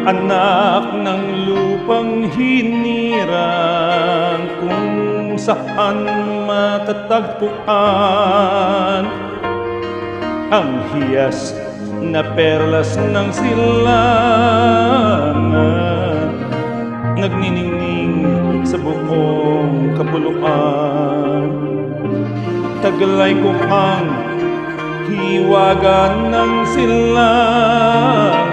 anak ng lupang hinirang, kung saan matatagpuan ang hiyas na perlas ng silangan, nagniningning sa buong kapuluan. Taglay ko ang hiwaga ng silangan,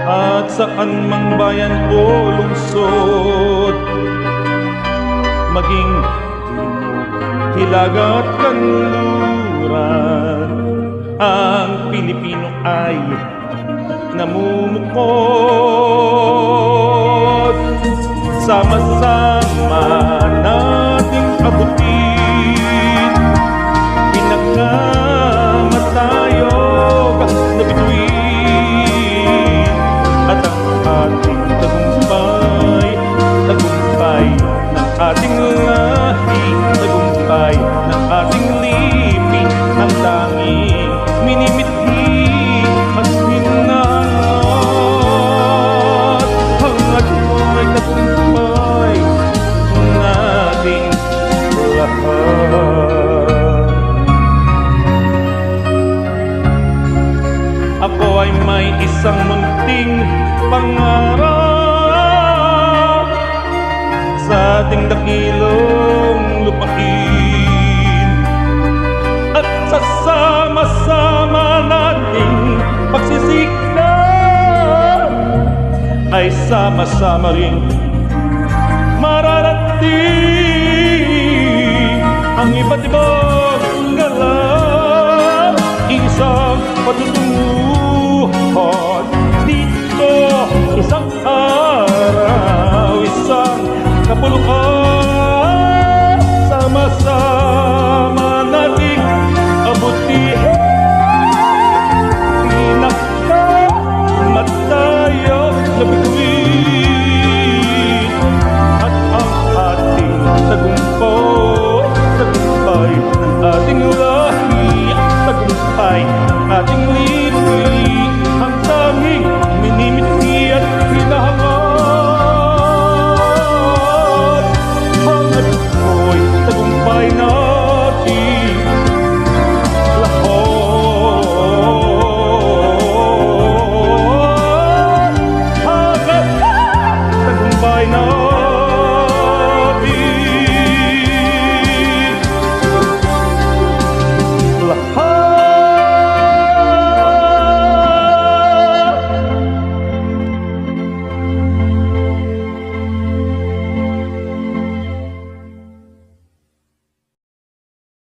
at saan mang bayan o lungsod, maging hilaga at kanluran, ang Pilipino ay namumukod. Sama-sama nating abutin pinagkamatayog na bituin, at ang ating tagumpay, tagumpay ng ating lahi, tagumpay ng ating lipi, ang tanging minimithi at hinangat, hangad mo'y tagumpay nating lahat. Ako ay may isang munting pangarap sa ating dakilong lupain, at sa sama-sama nating pagsisikap ay sama-sama rin mararating ang iba't ibang galak, isang patutunguhan